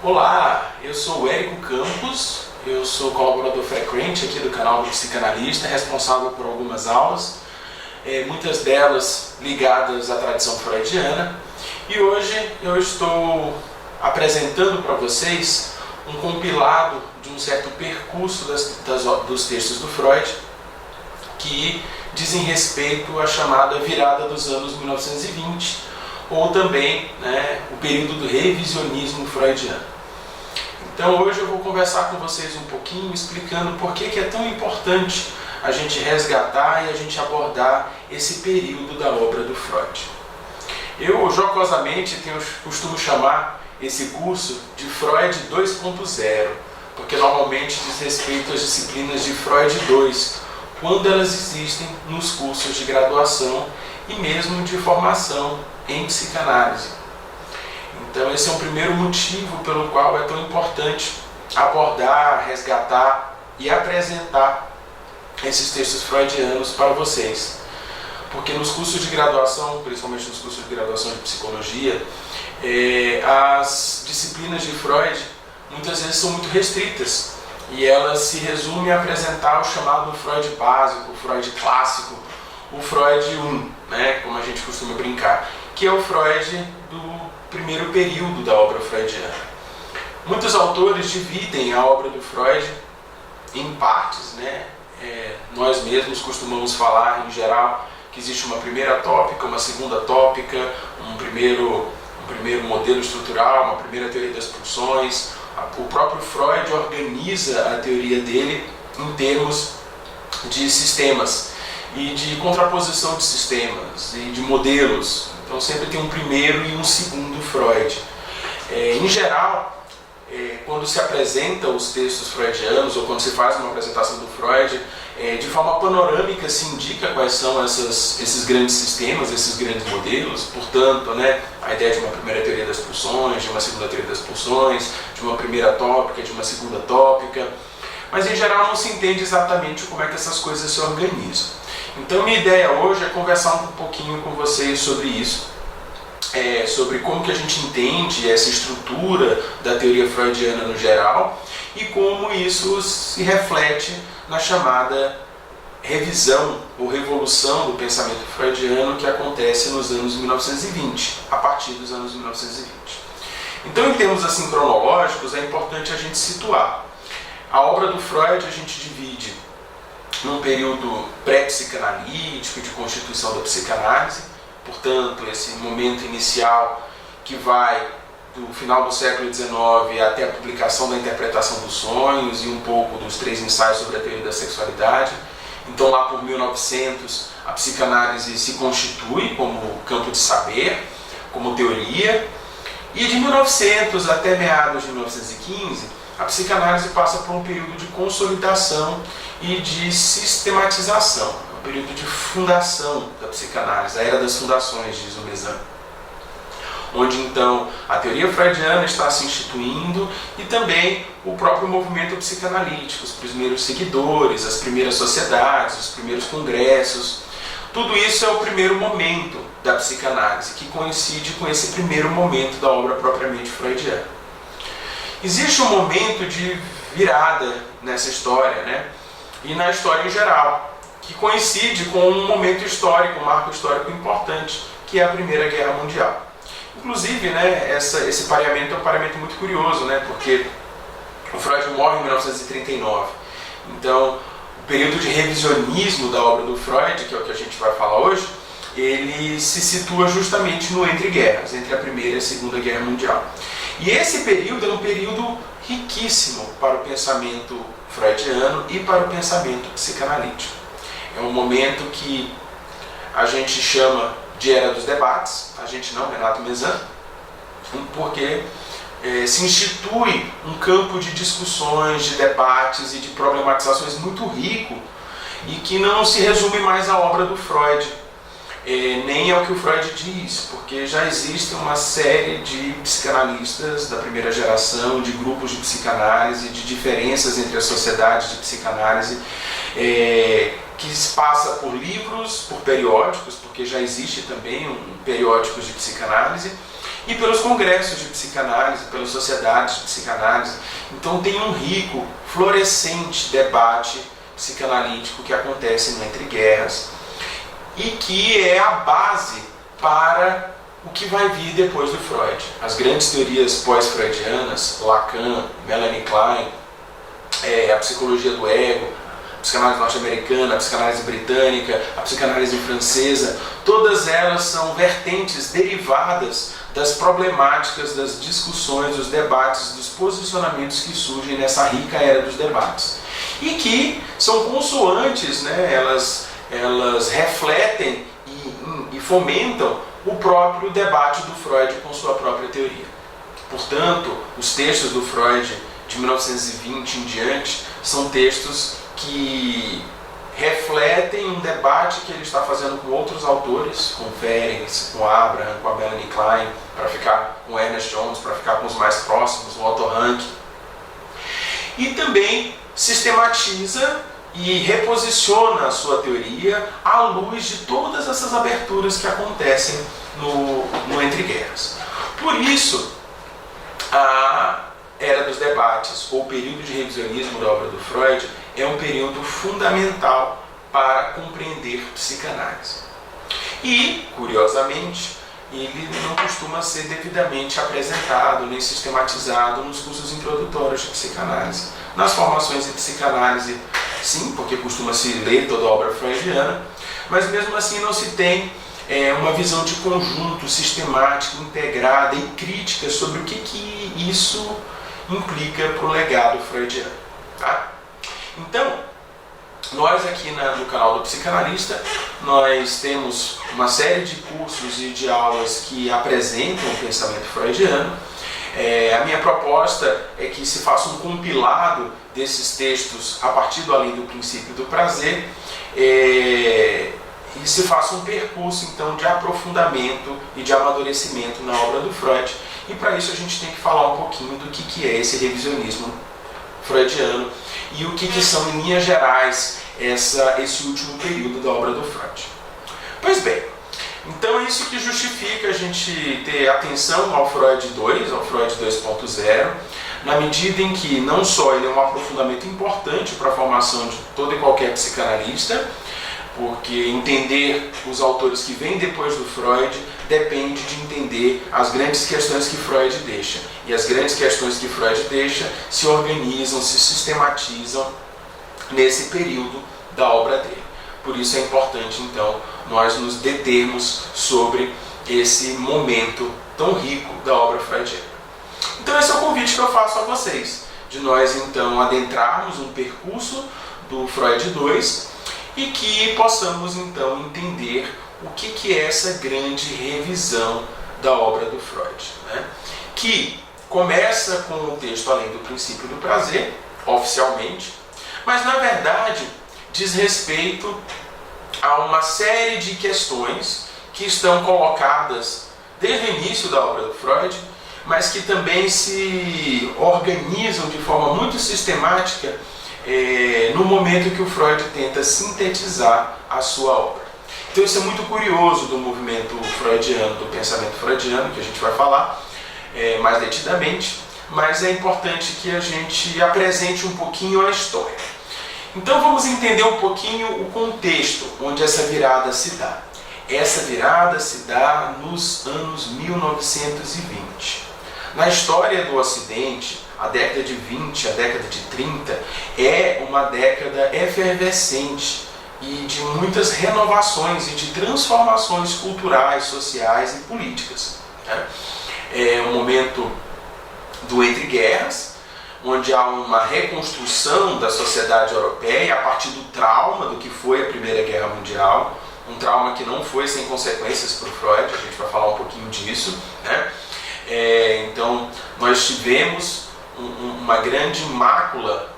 Olá, eu sou o Érico Campos, eu sou colaborador frequente aqui do canal do Psicanalista, responsável por algumas aulas, muitas delas ligadas à tradição freudiana, e hoje eu estou apresentando para vocês um compilado de um certo percurso dos textos do Freud que dizem respeito à chamada virada dos anos 1920, ou também o período do revisionismo freudiano. Então hoje eu vou conversar com vocês um pouquinho explicando por que é tão importante a gente resgatar e a gente abordar esse período da obra do Freud. Eu jocosamente costumo chamar esse curso de Freud 2.0, porque normalmente diz respeito às disciplinas de Freud 2, quando elas existem nos cursos de graduação e mesmo de formação em psicanálise. Então esse é um primeiro motivo pelo qual é tão importante abordar, resgatar e apresentar esses textos freudianos para vocês. Porque nos cursos de graduação, principalmente nos cursos de graduação de psicologia, as disciplinas de Freud muitas vezes são muito restritas e elas se resumem a apresentar o chamado Freud básico, o Freud clássico, o Freud 1, como a gente costuma brincar, que é o Freud do primeiro período da obra freudiana. Muitos autores dividem a obra do Freud em partes, nós mesmos costumamos falar em geral que existe uma primeira tópica, uma segunda tópica, um primeiro modelo estrutural, uma primeira teoria das pulsões. O próprio Freud organiza a teoria dele em termos de sistemas e de contraposição de sistemas e de modelos. Então sempre tem um primeiro e um segundo Freud. Em geral, quando se apresenta os textos freudianos ou quando se faz uma apresentação do Freud, de forma panorâmica se indica quais são esses grandes sistemas, esses grandes modelos. Portanto, a ideia de uma primeira teoria das pulsões, de uma segunda teoria das pulsões, de uma primeira tópica, de uma segunda tópica. Mas em geral não se entende exatamente como é que essas coisas se organizam. Então minha ideia hoje é conversar um pouquinho com vocês sobre isso, sobre como que a gente entende essa estrutura da teoria freudiana no geral e como isso se reflete na chamada revisão ou revolução do pensamento freudiano que acontece nos anos 1920, a partir dos anos 1920. Então, em termos assim cronológicos, é importante a gente situar. A obra do Freud a gente divide num período pré-psicanalítico de constituição da psicanálise, portanto, esse momento inicial que vai do final do século XIX até a publicação da Interpretação dos Sonhos e um pouco dos 3 ensaios sobre a teoria da sexualidade. Então, lá por 1900, a psicanálise se constitui como campo de saber, como teoria, e de 1900 até meados de 1915, a psicanálise passa por um período de consolidação e de sistematização, um período de fundação da psicanálise, a era das fundações, diz o Mezan, onde então a teoria freudiana está se instituindo e também o próprio movimento psicanalítico, os primeiros seguidores, as primeiras sociedades, os primeiros congressos. Tudo isso é o primeiro momento da psicanálise, que coincide com esse primeiro momento da obra propriamente freudiana. Existe um momento de virada nessa história, e na história em geral, que coincide com um momento histórico, um marco histórico importante, que é a Primeira Guerra Mundial. Inclusive, esse pareamento é um pareamento muito curioso, porque o Freud morre em 1939. Então, o período de revisionismo da obra do Freud, que é o que a gente vai falar hoje, ele se situa justamente no entre-guerras, entre a Primeira e a Segunda Guerra Mundial. E esse período é um período riquíssimo para o pensamento freudiano e para o pensamento psicanalítico. É um momento que a gente chama de Era dos Debates, a gente não, Renato Mezan, porque se institui um campo de discussões, de debates e de problematizações muito rico e que não se resume mais à obra do Freud, nem ao que o Freud diz, porque já existe uma série de psicanalistas da primeira geração, de grupos de psicanálise, de diferenças entre as sociedades de psicanálise, que se passa por livros, por periódicos, porque já existe também periódicos de psicanálise, e pelos congressos de psicanálise, pelas sociedades de psicanálise. Então tem um rico, florescente debate psicanalítico que acontece no Entre Guerras e que é a base para o que vai vir depois do Freud. As grandes teorias pós-freudianas, Lacan, Melanie Klein, a psicologia do ego, a psicanálise norte-americana, a psicanálise britânica, a psicanálise francesa, todas elas são vertentes derivadas das problemáticas, das discussões, dos debates, dos posicionamentos que surgem nessa rica era dos debates. E que são consoantes, né? Elas refletem e fomentam o próprio debate do Freud com sua própria teoria. Portanto, os textos do Freud de 1920 em diante são textos que refletem um debate que ele está fazendo com outros autores, com Ferencz, com Abraham, com a Melanie Klein, para ficar com Ernest Jones, para ficar com os mais próximos, o Otto Rank. E também sistematiza e reposiciona a sua teoria à luz de todas essas aberturas que acontecem no Entre Guerras. Por isso, a Era dos Debates, ou período de revisionismo da obra do Freud, é um período fundamental para compreender psicanálise. E, curiosamente, ele não costuma ser devidamente apresentado nem sistematizado nos cursos introdutórios de psicanálise. Nas formações de psicanálise, sim, porque costuma-se ler toda a obra freudiana, mas mesmo assim não se tem uma visão de conjunto, sistemática, integrada e crítica sobre o que isso implica para o legado freudiano. Tá? Então, nós aqui no canal do Psicanalista, nós temos uma série de cursos e de aulas que apresentam o pensamento freudiano. A minha proposta é que se faça um compilado desses textos a partir do Além do Princípio do Prazer e se faça um percurso então de aprofundamento e de amadurecimento na obra do Freud. E para isso a gente tem que falar um pouquinho do que é esse revisionismo freudiano e o que são, em linhas gerais, esse último período da obra do Freud. Pois bem, então é isso que justifica a gente ter atenção ao Freud 2, ao Freud 2.0, na medida em que não só ele é um aprofundamento importante para a formação de todo e qualquer psicanalista, porque entender os autores que vêm depois do Freud depende de entender as grandes questões que Freud deixa. E as grandes questões que Freud deixa se organizam, se sistematizam nesse período da obra dele. Por isso é importante, então, nós nos determos sobre esse momento tão rico da obra freudiana. Então esse é o convite que eu faço a vocês, de nós, então, adentrarmos um percurso do Freud 2 e que possamos, então, entender o que é essa grande revisão da obra do Freud, né? Que começa com o texto Além do Princípio do Prazer, oficialmente, mas, na verdade, diz respeito a uma série de questões que estão colocadas desde o início da obra do Freud, mas que também se organizam de forma muito sistemática no momento que o Freud tenta sintetizar a sua obra. Então isso é muito curioso do movimento freudiano, do pensamento freudiano, que a gente vai falar mais detidamente, mas é importante que a gente apresente um pouquinho a história. Então vamos entender um pouquinho o contexto onde essa virada se dá. Essa virada se dá nos anos 1920. Na história do Ocidente, a década de 20, a década de 30, é uma década efervescente e de muitas renovações e de transformações culturais, sociais e políticas. É um momento do Entre Guerras, onde há uma reconstrução da sociedade europeia a partir do trauma do que foi a Primeira Guerra Mundial, um trauma que não foi sem consequências para o Freud, a gente vai falar um pouquinho disso, né? Então, nós tivemos uma grande mácula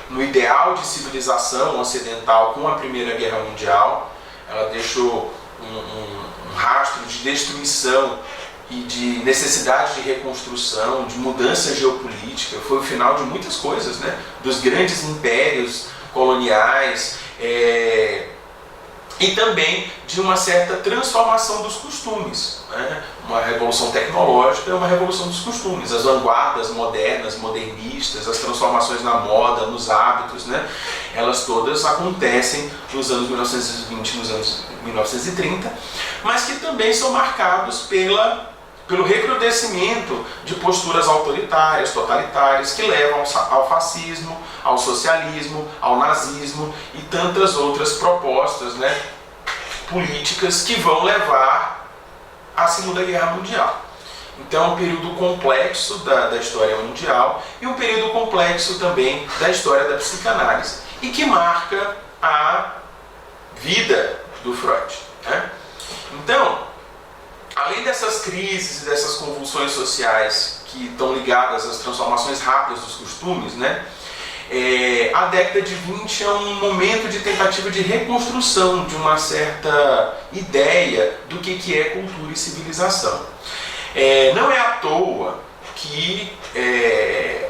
no ideal de civilização ocidental com a Primeira Guerra Mundial. Ela deixou um rastro de destruição e de necessidade de reconstrução, de mudança geopolítica. Foi o final de muitas coisas, né? Dos grandes impérios coloniais, e também de uma certa transformação dos costumes, né? Uma revolução tecnológica é uma revolução dos costumes, as vanguardas modernas, modernistas, as transformações na moda, nos hábitos, né? Elas todas acontecem nos anos 1920, nos anos 1930, mas que também são marcados pelo recrudescimento de posturas autoritárias, totalitárias, que levam ao fascismo, ao socialismo, ao nazismo e tantas outras propostas, né, políticas que vão levar à Segunda Guerra Mundial. Então é um período complexo da história mundial e um período complexo também da história da psicanálise e que marca a vida do Freud, né? Então, além dessas crises e dessas convulsões sociais que estão ligadas às transformações rápidas dos costumes, né, a década de 20 é um momento de tentativa de reconstrução de uma certa ideia do que é cultura e civilização. Não é à toa que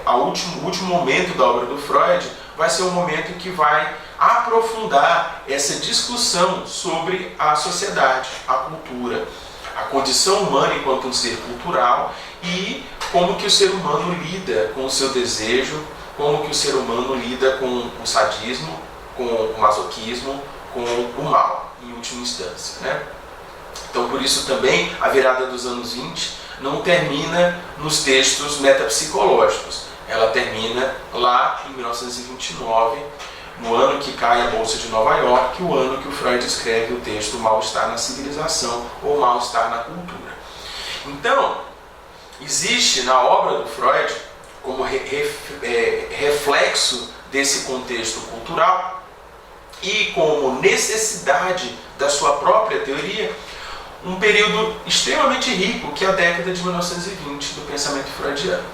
o último momento da obra do Freud vai ser um momento que vai aprofundar essa discussão sobre a sociedade, a cultura, a condição humana enquanto um ser cultural e como que o ser humano lida com o seu desejo, como que o ser humano lida com o sadismo, com o masoquismo, com o mal, em última instância, né? Então, por isso também, a virada dos anos 20 não termina nos textos metapsicológicos. Ela termina lá em 1929, no ano que cai a Bolsa de Nova York, o ano que o Freud escreve o texto Mal-Estar na Civilização ou Mal-Estar na Cultura. Então, existe na obra do Freud, como reflexo desse contexto cultural e como necessidade da sua própria teoria, um período extremamente rico, que é a década de 1920 do pensamento freudiano,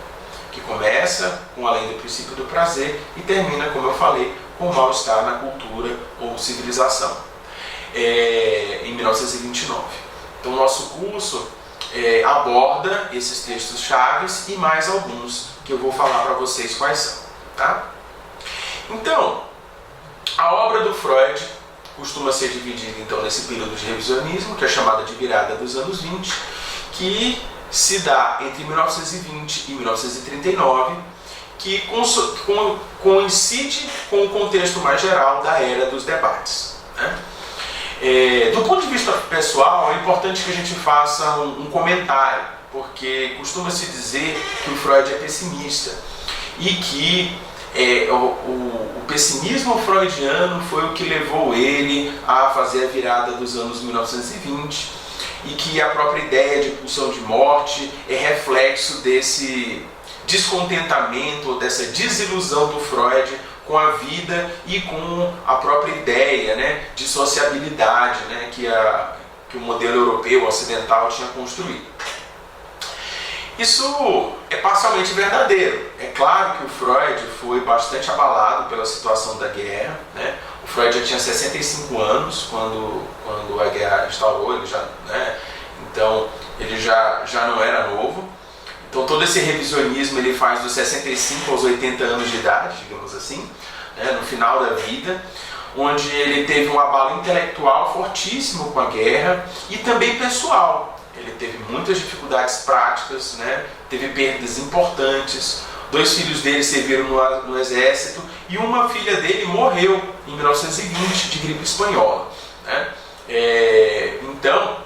que começa com Além do Princípio do Prazer e termina, como eu falei, com o Mal-Estar na Cultura ou Civilização, em 1929. Então, o nosso curso aborda esses textos chaves e mais alguns que eu vou falar para vocês quais são, tá? Então, a obra do Freud costuma ser dividida então nesse período de revisionismo, que é chamada de virada dos anos 20, que se dá entre 1920 e 1939, que coincide com o contexto mais geral da era dos debates, né? Do ponto de vista pessoal, é importante que a gente faça um comentário, porque costuma-se dizer que o Freud é pessimista e que o pessimismo freudiano foi o que levou ele a fazer a virada dos anos 1920 e que a própria ideia de pulsão de morte é reflexo desse descontentamento ou dessa desilusão do Freud com a vida e com a própria ideia, né, de sociabilidade, né, que o modelo europeu ocidental tinha construído. Isso é parcialmente verdadeiro. É claro que o Freud foi bastante abalado pela situação da guerra, né? O Freud já tinha 65 anos quando a guerra instaurou, então ele já não era novo. Então todo esse revisionismo ele faz dos 65 aos 80 anos de idade, digamos assim, né, no final da vida, onde ele teve um abalo intelectual fortíssimo com a guerra e também pessoal. Ele teve muitas dificuldades práticas, né, teve perdas importantes, 2 filhos dele serviram no exército e uma filha dele morreu em 1920 de gripe espanhola, né? Então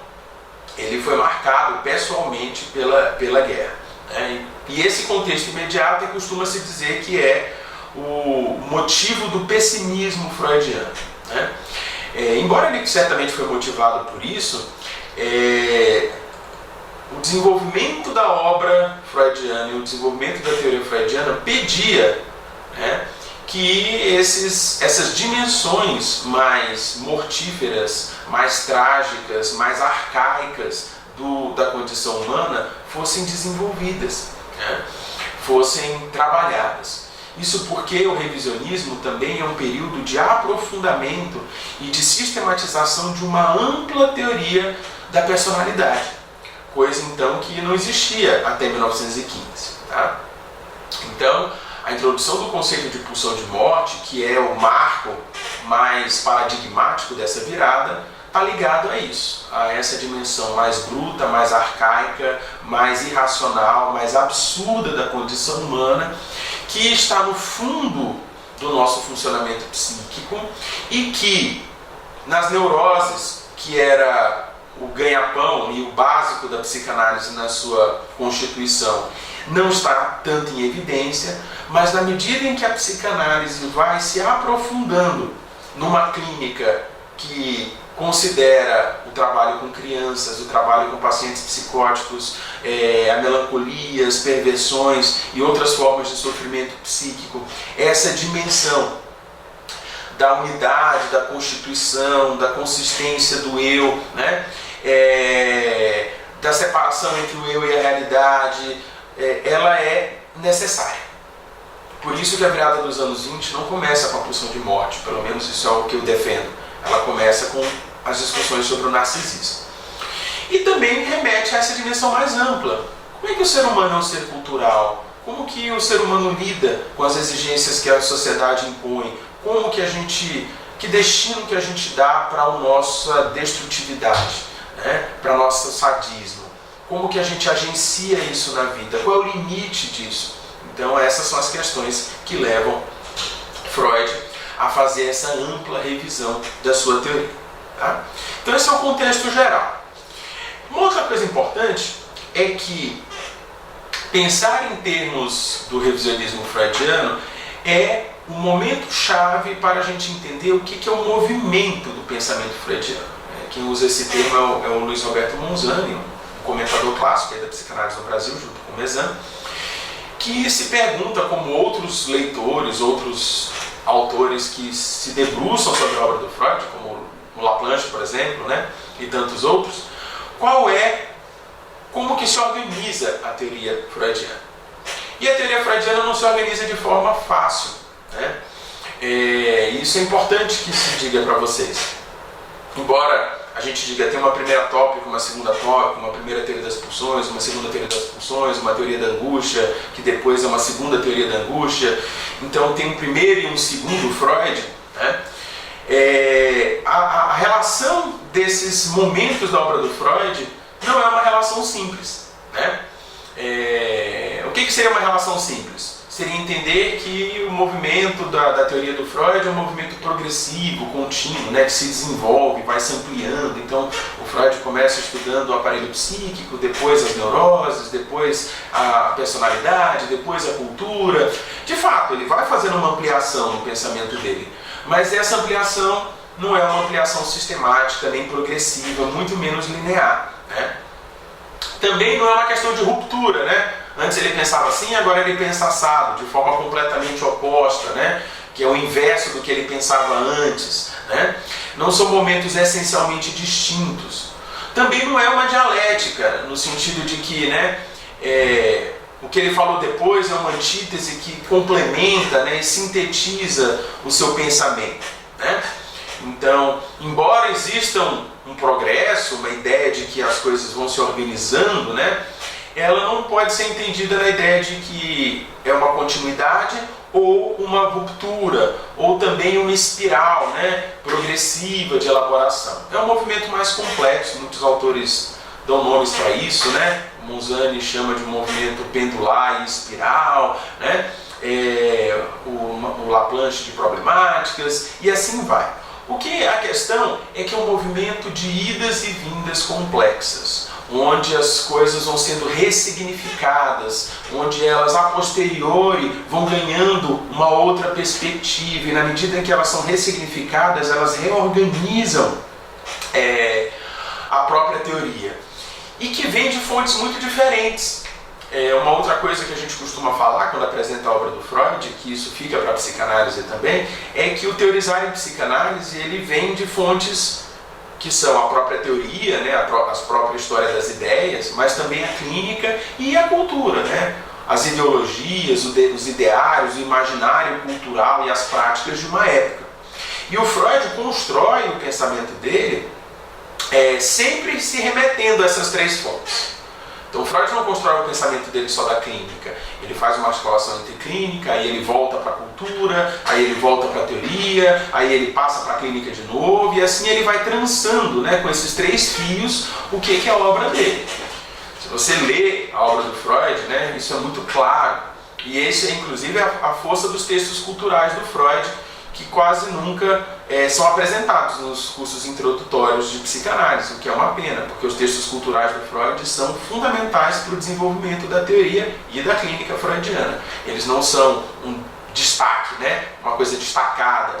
ele foi marcado pessoalmente pela guerra, né? E esse contexto imediato costuma-se dizer que é o motivo do pessimismo freudiano, né? Embora ele certamente foi motivado por isso, o desenvolvimento da obra freudiana e o desenvolvimento da teoria freudiana pedia, né, que essas dimensões mais mortíferas, mais trágicas, mais arcaicas da condição humana fossem desenvolvidas, né, fossem trabalhadas. Isso porque o revisionismo também é um período de aprofundamento e de sistematização de uma ampla teoria da personalidade, coisa então que não existia até 1915. Tá? Então, a introdução do conceito de pulsão de morte, que é o marco mais paradigmático dessa virada está ligado a isso, a essa dimensão mais bruta, mais arcaica, mais irracional, mais absurda da condição humana, que está no fundo do nosso funcionamento psíquico e que nas neuroses, que era o ganha-pão e o básico da psicanálise na sua constituição, não está tanto em evidência, mas na medida em que a psicanálise vai se aprofundando numa clínica que considera o trabalho com crianças, o trabalho com pacientes psicóticos, a melancolia, as perversões e outras formas de sofrimento psíquico, essa dimensão da unidade, da constituição, da consistência do eu, né? Da separação entre o eu e a realidade, ela é necessária. Por isso que a virada dos anos 20 não começa com a pulsão de morte, pelo menos isso é o que eu defendo. Ela começa com as discussões sobre o narcisismo. E também remete a essa dimensão mais ampla. Como é que o ser humano é um ser cultural? Como que o ser humano lida com as exigências que a sociedade impõe? Como que que destino que a gente dá para a nossa destrutividade, né? Para o nosso sadismo? Como que a gente agencia isso na vida? Qual é o limite disso? Então essas são as questões que levam Freud a fazer essa ampla revisão da sua teoria. Tá? Então esse é o contexto geral. Uma outra coisa importante é que pensar em termos do revisionismo freudiano é um momento chave para a gente entender o que é o movimento do pensamento freudiano. Quem usa esse termo é o Luiz Roberto Monzani, um comentador clássico da psicanálise no Brasil, junto com o Mezan, que se pergunta, como outros leitores, outros autores que se debruçam sobre a obra do Freud, como o Laplanche, por exemplo, né, e tantos outros, como que se organiza a teoria freudiana. E a teoria freudiana não se organiza de forma fácil, né? Isso é importante que se diga para vocês. Embora a gente diga tem uma primeira tópica, uma segunda tópica, uma primeira teoria das pulsões, uma segunda teoria das pulsões, uma teoria da angústia, que depois é uma segunda teoria da angústia. Então tem um primeiro e um segundo Freud, né? A relação desses momentos da obra do Freud não é uma relação simples, né? O que seria uma relação simples? Seria entender que o movimento da teoria do Freud é um movimento progressivo, contínuo, né, que se desenvolve, vai se ampliando. Então o Freud começa estudando o aparelho psíquico, depois as neuroses, depois a personalidade, depois a cultura. De fato, ele vai fazendo uma ampliação no pensamento dele, mas essa ampliação não é uma ampliação sistemática, nem progressiva, muito menos linear, né? Também não é uma questão de ruptura, né? Antes ele pensava assim, agora ele pensa assado, de forma completamente oposta, né? Que é o inverso do que ele pensava antes, né? Não são momentos essencialmente distintos. Também não é uma dialética, no sentido de que, né, o que ele falou depois é uma antítese que complementa, né, e sintetiza o seu pensamento, né? Então, embora exista um progresso, uma ideia de que as coisas vão se organizando, né, ela não pode ser entendida na ideia de que é uma continuidade ou uma ruptura, ou também uma espiral, né, progressiva de elaboração. É um movimento mais complexo, muitos autores dão nomes para isso, né? Monzani chama de um movimento pendular e espiral, né? O Laplanche de problemáticas, e assim vai. A questão é que é um movimento de idas e vindas complexas, onde as coisas vão sendo ressignificadas, onde elas a posteriori vão ganhando uma outra perspectiva, e na medida em que elas são ressignificadas, elas reorganizam a própria teoria, e que vem de fontes muito diferentes. Uma outra coisa que a gente costuma falar quando apresenta a obra do Freud, que isso fica para a psicanálise também, é que o teorizar em psicanálise ele vem de fontes que são a própria teoria, né, as próprias histórias das ideias, mas também a clínica e a cultura, né, as ideologias, os ideários, o imaginário cultural e as práticas de uma época. E o Freud constrói o pensamento dele sempre se remetendo a essas três fontes. Então Freud não constrói o pensamento dele só da clínica, ele faz uma articulação entre clínica, aí ele volta para a cultura, aí ele volta para a teoria, aí ele passa para a clínica de novo, e assim ele vai trançando, né, com esses 3 fios o que é a obra dele. Se você lê a obra do Freud, né, isso é muito claro, e esse é inclusive a força dos textos culturais do Freud, que quase nunca são apresentados nos cursos introdutórios de psicanálise, o que é uma pena, porque os textos culturais do Freud são fundamentais para o desenvolvimento da teoria e da clínica freudiana. Eles não são um destaque, né? Uma coisa destacada.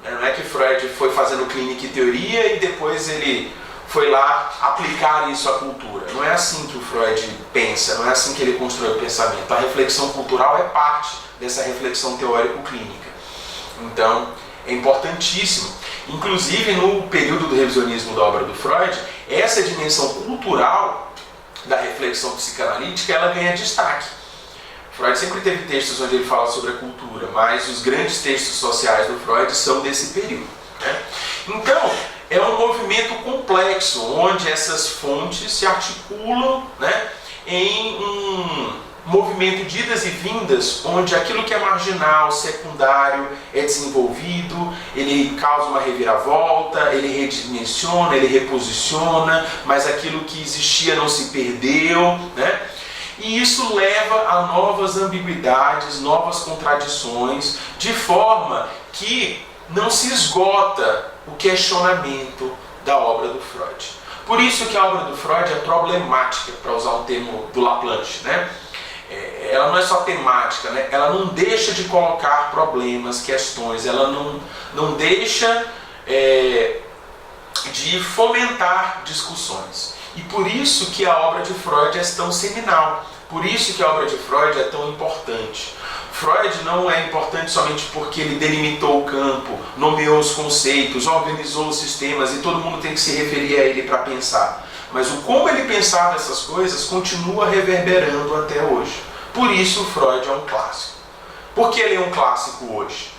Não é que Freud foi fazendo clínica e teoria e depois ele foi lá aplicar isso à cultura. Não é assim que o Freud pensa, não é assim que ele constrói o pensamento. A reflexão cultural é parte dessa reflexão teórico-clínica. Então, é importantíssimo. Inclusive, no período do revisionismo da obra do Freud, essa dimensão cultural da reflexão psicanalítica, ela ganha destaque. Freud sempre teve textos onde ele fala sobre a cultura, mas os grandes textos sociais do Freud são desse período, né? Então, é um movimento complexo, onde essas fontes se articulam, né, em um movimento de idas e vindas, onde aquilo que é marginal, secundário, é desenvolvido, ele causa uma reviravolta, ele redimensiona, ele reposiciona, mas aquilo que existia não se perdeu, né? E isso leva a novas ambiguidades, novas contradições, de forma que não se esgota o questionamento da obra do Freud. Por isso que a obra do Freud é problemática, para usar um termo do Laplanche, né? Ela não é só temática, né? Ela não deixa de colocar problemas, questões, ela não deixa de fomentar discussões. E por isso que a obra de Freud é tão seminal, por isso que a obra de Freud é tão importante. Freud não é importante somente porque ele delimitou o campo, nomeou os conceitos, organizou os sistemas e todo mundo tem que se referir a ele para pensar. Mas o como ele pensava essas coisas continua reverberando até hoje. Por isso Freud é um clássico. Por que ele é um clássico hoje?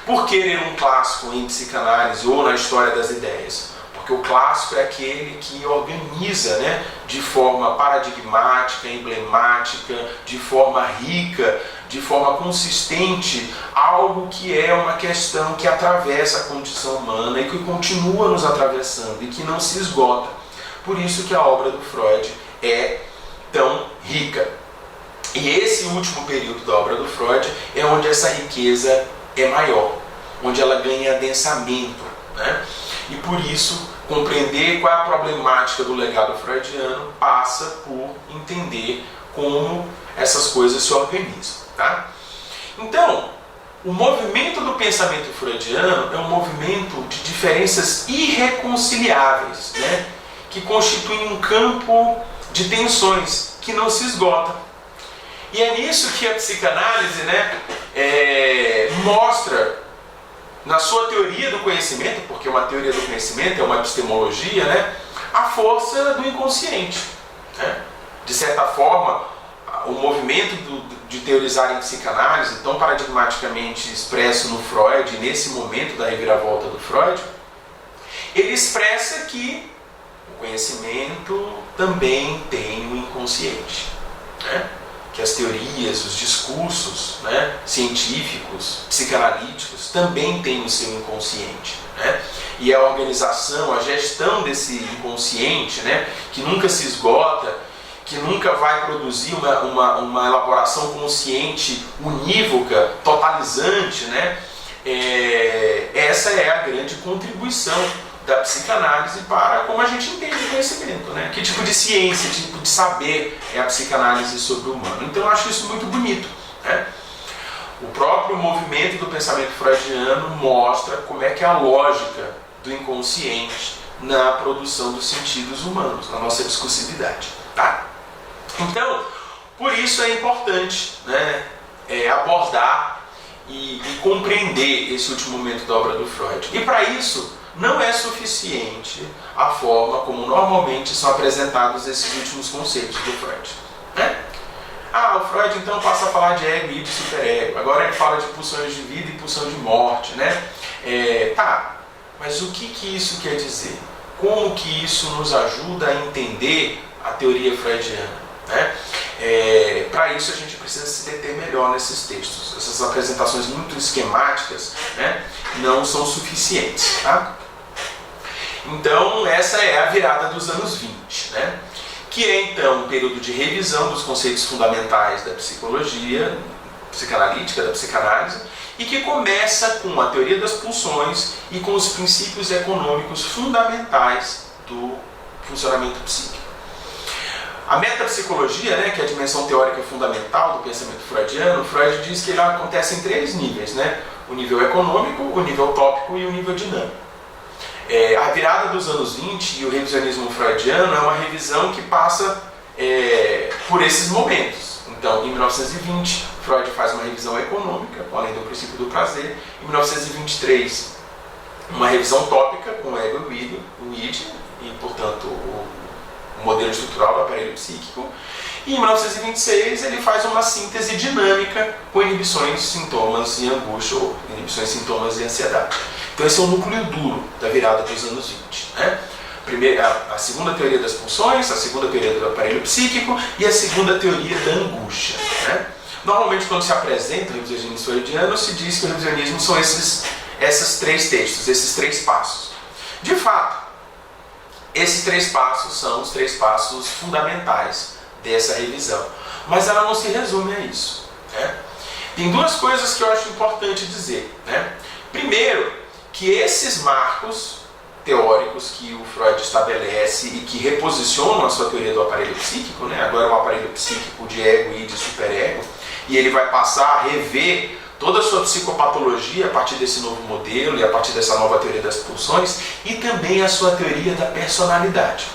Por que ele é um clássico em psicanálise ou na história das ideias? Porque o clássico é aquele que organiza, né, de forma paradigmática, emblemática, de forma rica, de forma consistente, algo que é uma questão que atravessa a condição humana e que continua nos atravessando e que não se esgota. Por isso que a obra do Freud é tão rica. E esse último período da obra do Freud é onde essa riqueza é maior, onde ela ganha adensamento, né? E por isso, compreender qual é a problemática do legado freudiano passa por entender como essas coisas se organizam, tá? Então, o movimento do pensamento freudiano é um movimento de diferenças irreconciliáveis, né? Que constituem um campo de tensões que não se esgota. E é nisso que a psicanálise, né, mostra, na sua teoria do conhecimento, porque uma teoria do conhecimento é uma epistemologia, né, a força do inconsciente, né? De certa forma, o movimento de teorizar em psicanálise, tão paradigmaticamente expresso no Freud, nesse momento da reviravolta do Freud, ele expressa que o conhecimento também tem um inconsciente, né? Que as teorias, os discursos, né, científicos, psicanalíticos, também têm o seu inconsciente, né? E a organização, a gestão desse inconsciente, né, que nunca se esgota, que nunca vai produzir uma elaboração consciente unívoca, totalizante, né? Essa é a grande contribuição da psicanálise para como a gente entende o conhecimento, né? Que tipo de ciência, que tipo de saber é a psicanálise sobre o humano. Então eu acho isso muito bonito, né? O próprio movimento do pensamento freudiano mostra como é que é a lógica do inconsciente na produção dos sentidos humanos, na nossa discursividade, tá? Então, por isso é importante, né, abordar e compreender esse último momento da obra do Freud. E para isso, não é suficiente a forma como normalmente são apresentados esses últimos conceitos do Freud, né? O Freud então passa a falar de ego e de superego. Agora ele fala de pulsões de vida e pulsão de morte, né? Mas o que isso quer dizer? Como que isso nos ajuda a entender a teoria freudiana, né? Para isso a gente precisa se deter melhor nesses textos. Essas apresentações muito esquemáticas, né, não são suficientes, tá? Então essa é a virada dos anos 20, né? Que é então um período de revisão dos conceitos fundamentais da psicologia psicanalítica, da psicanálise, e que começa com a teoria das pulsões e com os princípios econômicos fundamentais do funcionamento psíquico. A metapsicologia, né, que é a dimensão teórica fundamental do pensamento freudiano, Freud diz que ele acontece em 3 níveis, né? O nível econômico, o nível tópico e o nível dinâmico. A virada dos anos 20 e o revisionismo freudiano é uma revisão que passa por esses momentos. Então, em 1920, Freud faz uma revisão econômica, além do princípio do prazer. Em 1923, uma revisão tópica com o ego e o id, e, portanto, o modelo estrutural do aparelho psíquico. E em 1926, ele faz uma síntese dinâmica com inibições, sintomas e angústia, ou inibições, sintomas e ansiedade. Então, esse é o núcleo duro da virada dos anos 20, né? A segunda teoria das pulsões, a segunda teoria do aparelho psíquico e a segunda teoria da angústia, né? Normalmente, quando se apresenta o revisionismo freudiano, se diz que o revisionismo são esses 3 textos, esses 3 passos. De fato, esses 3 passos são os 3 passos fundamentais dessa revisão. Mas ela não se resume a isso, né? Tem 2 coisas que eu acho importante dizer, né? Primeiro, que esses marcos teóricos que o Freud estabelece e que reposicionam a sua teoria do aparelho psíquico, né? Agora é um aparelho psíquico de ego e de superego, e ele vai passar a rever toda a sua psicopatologia a partir desse novo modelo e a partir dessa nova teoria das pulsões, e também a sua teoria da personalidade.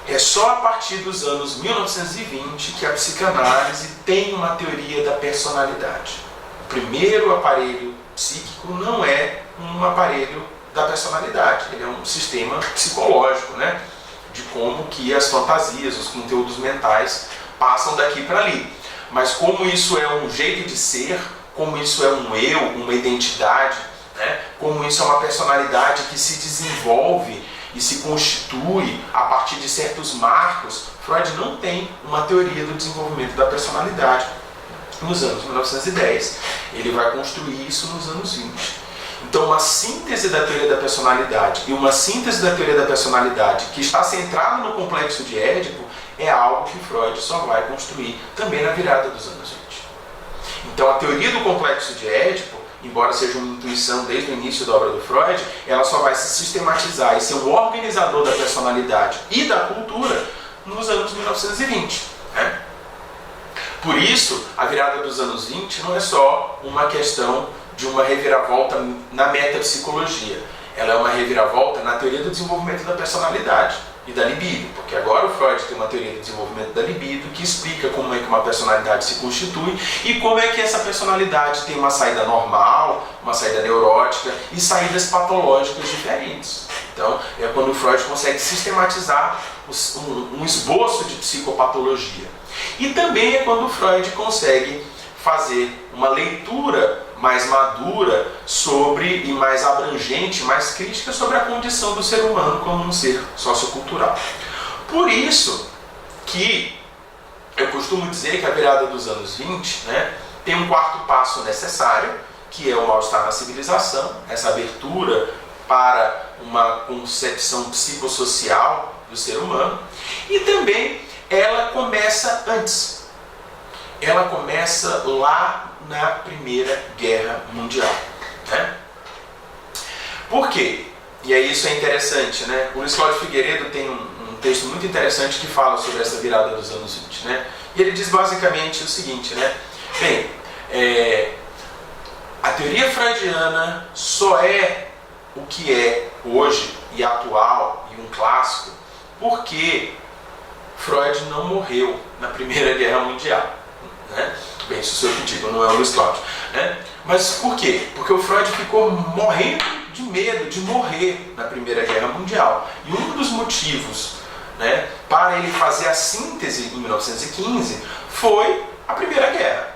É só a partir dos anos 1920 que a psicanálise tem uma teoria da personalidade. O primeiro aparelho psíquico não é um aparelho da personalidade, ele é um sistema psicológico, né? De como que as fantasias, os conteúdos mentais passam daqui para ali. Mas como isso é um jeito de ser, como isso é um eu, uma identidade, né? Como isso é uma personalidade que se desenvolve e se constitui a partir de certos marcos, Freud não tem uma teoria do desenvolvimento da personalidade nos anos 1910. Ele vai construir isso nos anos 20. Então, uma síntese da teoria da personalidade e uma síntese da teoria da personalidade que está centrada no complexo de Édipo é algo que Freud só vai construir também na virada dos anos 20. Então, a teoria do complexo de Édipo, embora seja uma intuição desde o início da obra do Freud, ela só vai se sistematizar e ser um organizador da personalidade e da cultura nos anos 1920. Né? Por isso, a virada dos anos 20 não é só uma questão de uma reviravolta na metapsicologia. Ela é uma reviravolta na teoria do desenvolvimento da personalidade e da libido, porque agora o Freud tem uma teoria do desenvolvimento da libido que explica como é que uma personalidade se constitui e como é que essa personalidade tem uma saída normal, uma saída neurótica e saídas patológicas diferentes. Então, é quando o Freud consegue sistematizar um esboço de psicopatologia. E também é quando o Freud consegue fazer uma leitura mais madura sobre e mais abrangente, mais crítica sobre a condição do ser humano como um ser sociocultural. Por isso que eu costumo dizer que a virada dos anos 20, né, tem um 4º passo necessário, que é o mal-estar na civilização, essa abertura para uma concepção psicossocial do ser humano, e também ela começa antes. Ela começa lá na Primeira Guerra Mundial. Né? Por quê? E aí isso é interessante, né? O Luiz Cláudio Figueiredo tem um texto muito interessante que fala sobre essa virada dos anos 20. Né? E ele diz basicamente o seguinte, né? Bem, a teoria freudiana só é o que é hoje e atual e um clássico porque Freud não morreu na Primeira Guerra Mundial. Né? Bem, isso é o que eu digo, não é o Luiz Cláudio. Né? Mas por quê? Porque o Freud ficou morrendo de medo de morrer na Primeira Guerra Mundial. E um dos motivos, né, para ele fazer a síntese em 1915 foi a Primeira Guerra.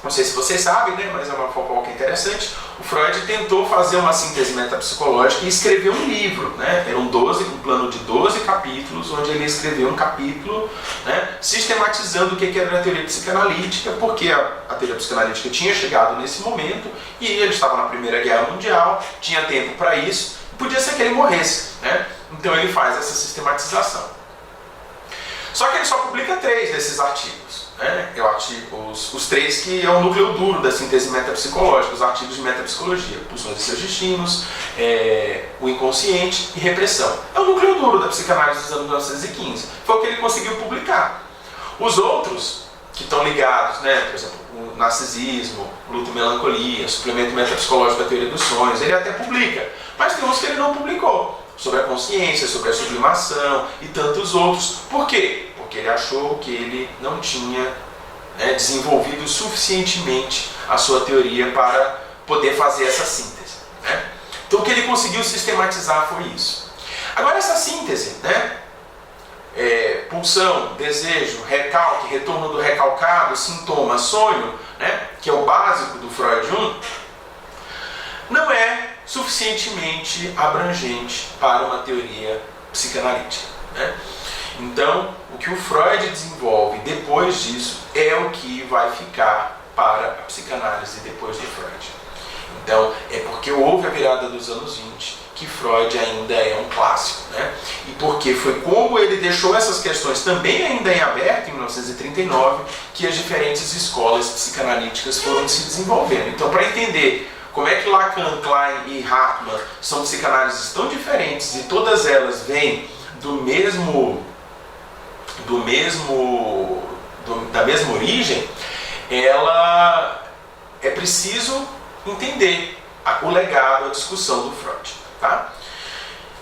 Não sei se vocês sabem, né, mas é uma fofoca interessante. O Freud tentou fazer uma síntese metapsicológica e escreveu um livro, né? Era um plano de 12 capítulos, onde ele escreveu um capítulo, né, sistematizando o que era a teoria psicanalítica, porque a teoria psicanalítica tinha chegado nesse momento e ele estava na Primeira Guerra Mundial, tinha tempo para isso, podia ser que ele morresse, né? Então ele faz essa sistematização. Só que ele só publica 3 desses artigos, né? Os 3 que é o núcleo duro da síntese metapsicológica, os artigos de metapsicologia, pulsões e seus destinos, o inconsciente e repressão. É o núcleo duro da psicanálise dos anos 1915. Foi o que ele conseguiu publicar. Os outros, que estão ligados, né, por exemplo, o narcisismo, luto e melancolia, suplemento metapsicológico da teoria dos sonhos, ele até publica, mas tem uns que ele não publicou, sobre a consciência, sobre a sublimação e tantos outros. Por quê? Porque ele achou que ele não tinha, né, desenvolvido suficientemente a sua teoria para poder fazer essa síntese, né? Então o que ele conseguiu sistematizar foi isso. Agora essa síntese, né, pulsão, desejo, recalque, retorno do recalcado, sintoma, sonho, né, que é o básico do Freud 1, não é suficientemente abrangente para uma teoria psicanalítica, né? Então, o que o Freud desenvolve depois disso é o que vai ficar para a psicanálise depois do Freud. Então, é porque houve a virada dos anos 20 que Freud ainda é um clássico, né? E porque foi como ele deixou essas questões também ainda em aberto, em 1939, que as diferentes escolas psicanalíticas foram se desenvolvendo. Então, para entender como é que Lacan, Klein e Hartmann são psicanálises tão diferentes e todas elas vêm da mesma origem, é preciso entender o legado, a discussão do Freud, tá?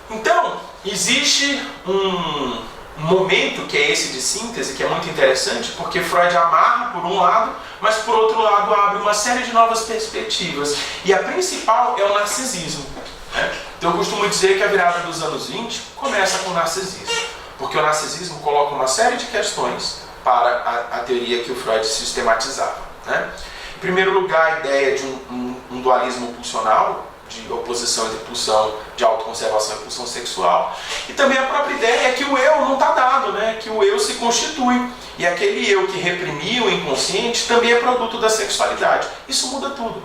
Então, existe um momento que é esse de síntese, que é muito interessante, porque Freud amarra por um lado, mas por outro lado abre uma série de novas perspectivas. E a principal é o narcisismo, né? Então eu costumo dizer que a virada dos anos 20 começa com o narcisismo, porque o narcisismo coloca uma série de questões para a teoria que o Freud sistematizava, né? Em primeiro lugar, a ideia de um dualismo pulsional, de oposição entre pulsão de autoconservação e pulsão sexual. E também a própria ideia é que o eu não está dado, né? Que o eu se constitui. E aquele eu que reprimia o inconsciente também é produto da sexualidade. Isso muda tudo,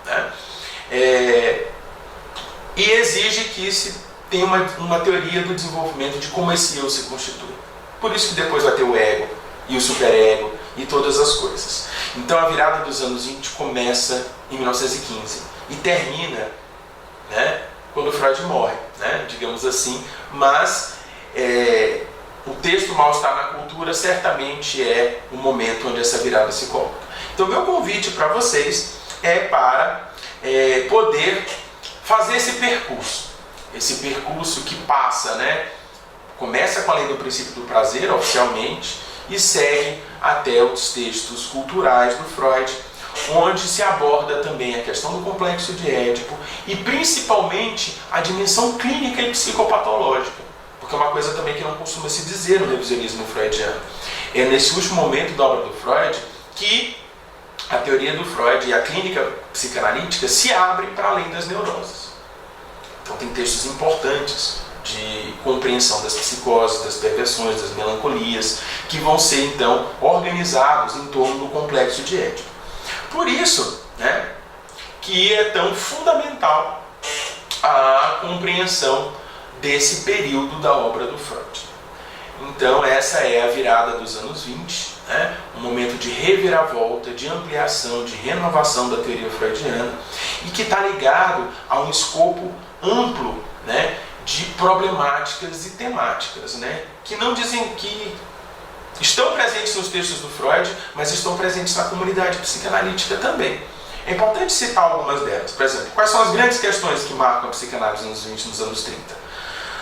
né? E exige que se tenha uma teoria do desenvolvimento de como esse eu se constitui. Por isso que depois vai ter o ego e o superego e todas as coisas. Então a virada dos anos 20 começa em 1915. E termina, né, quando Freud morre, né, digamos assim, mas o texto Mal-Estar na Cultura certamente é o momento onde essa virada se coloca. Então meu convite para vocês é para poder fazer esse percurso que passa, né, começa com a lei do princípio do prazer, oficialmente, e segue até os textos culturais do Freud, onde se aborda também a questão do complexo de Édipo e principalmente a dimensão clínica e psicopatológica, porque é uma coisa também que não costuma se dizer no revisionismo freudiano. É nesse último momento da obra do Freud que a teoria do Freud e a clínica psicanalítica se abrem para além das neuroses. Então tem textos importantes de compreensão das psicoses, das perversões, das melancolias, que vão ser então organizados em torno do complexo de Édipo. Por isso, né, que é tão fundamental a compreensão desse período da obra do Freud. Então essa é a virada dos anos 20, né, um momento de reviravolta, de ampliação, de renovação da teoria freudiana, e que está ligado a um escopo amplo, né, de problemáticas e temáticas, né, que não dizem que estão presentes nos textos do Freud, mas estão presentes na comunidade psicanalítica também. É importante citar algumas delas. Por exemplo, quais são as grandes questões que marcam a psicanálise nos 20 e nos anos 30?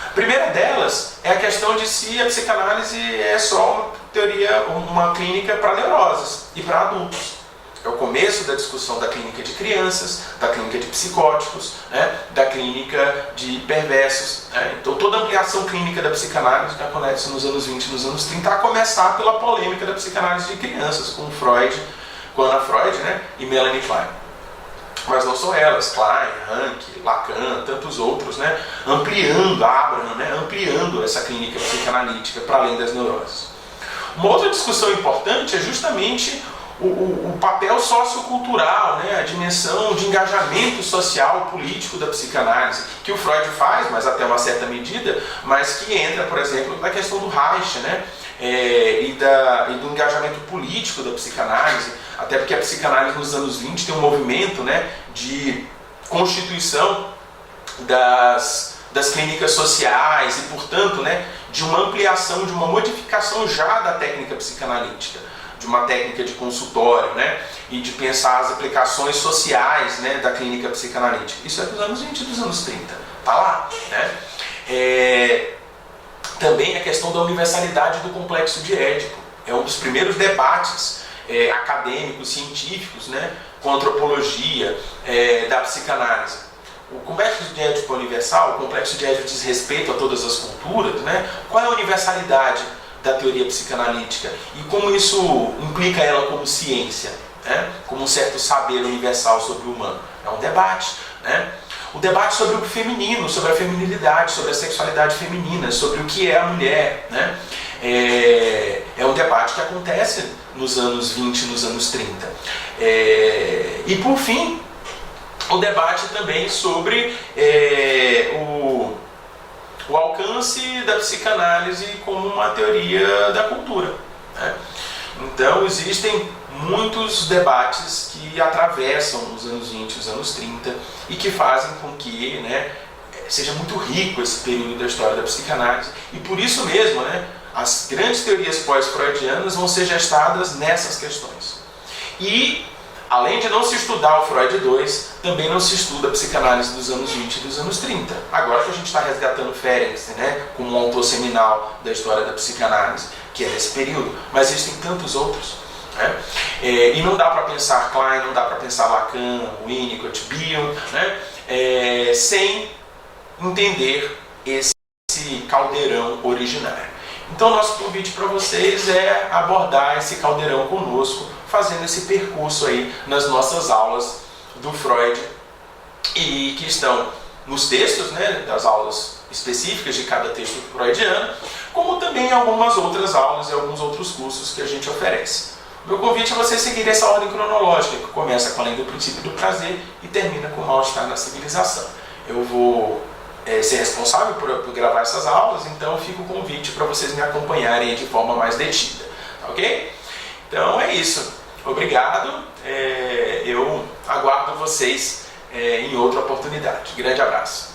A primeira delas é a questão de se a psicanálise é só uma teoria, uma clínica para neuroses e para adultos. É o começo da discussão da clínica de crianças, da clínica de psicóticos, né, da clínica de perversos, né? Então toda a ampliação clínica da psicanálise que acontece nos anos 20 e nos anos 30, a começar pela polêmica da psicanálise de crianças, com Freud com Anna Freud, né, e Melanie Klein. Mas não são elas, Klein, Rank, Lacan, tantos outros, né, ampliando, Abraham, né, ampliando essa clínica psicanalítica para além das neuroses. Uma outra discussão importante é justamente o papel sociocultural, né, a dimensão de engajamento social, político da psicanálise, que o Freud faz, mas até uma certa medida, mas que entra, por exemplo, na questão do Reich, né, e do engajamento político da psicanálise, até porque a psicanálise nos anos 20 tem um movimento, né, de constituição das clínicas sociais e, portanto, né, de uma ampliação, de uma modificação já da técnica psicanalítica, de uma técnica de consultório, né, e de pensar as aplicações sociais, né, da clínica psicanalítica. Isso é dos anos 20 e dos anos 30, tá lá, né? Também a questão da universalidade do complexo de Édipo. É um dos primeiros debates acadêmicos, científicos, né, com antropologia da psicanálise. O complexo de Édipo é universal, o complexo de Édipo diz respeito a todas as culturas, né? Qual é a universalidade da teoria psicanalítica e como isso implica ela como ciência, né? Como um certo saber universal sobre o humano? É um debate, né? O debate sobre o feminino, sobre a feminilidade, sobre a sexualidade feminina, sobre o que é a mulher, né? É um debate que acontece nos anos 20 e nos anos 30. E por fim, o debate também sobre o alcance da psicanálise como uma teoria da cultura, né? Então existem muitos debates que atravessam os anos 20 e os anos 30 e que fazem com que, né, seja muito rico esse período da história da psicanálise, e por isso mesmo, né, as grandes teorias pós-freudianas vão ser gestadas nessas questões. E além de não se estudar o Freud II, também não se estuda a psicanálise dos anos 20 e dos anos 30. Agora que a gente está resgatando Ferenc, né, como um autor seminal da história da psicanálise, que é desse período, mas existem tantos outros, né? E não dá para pensar Klein, não dá para pensar Lacan, Winnicott, Bion, né, sem entender esse caldeirão originário. Então, nosso convite para vocês é abordar esse caldeirão conosco, fazendo esse percurso aí nas nossas aulas do Freud, e que estão nos textos, né, das aulas específicas de cada texto freudiano, como também em algumas outras aulas e alguns outros cursos que a gente oferece. O meu convite é você seguir essa ordem cronológica, que começa com a lei do princípio do prazer e termina com o mal-estar na civilização. Eu vou ser responsável por gravar essas aulas, então fica o convite para vocês me acompanharem de forma mais detida, ok? Então é isso. Obrigado. Eu aguardo vocês em outra oportunidade. Grande abraço.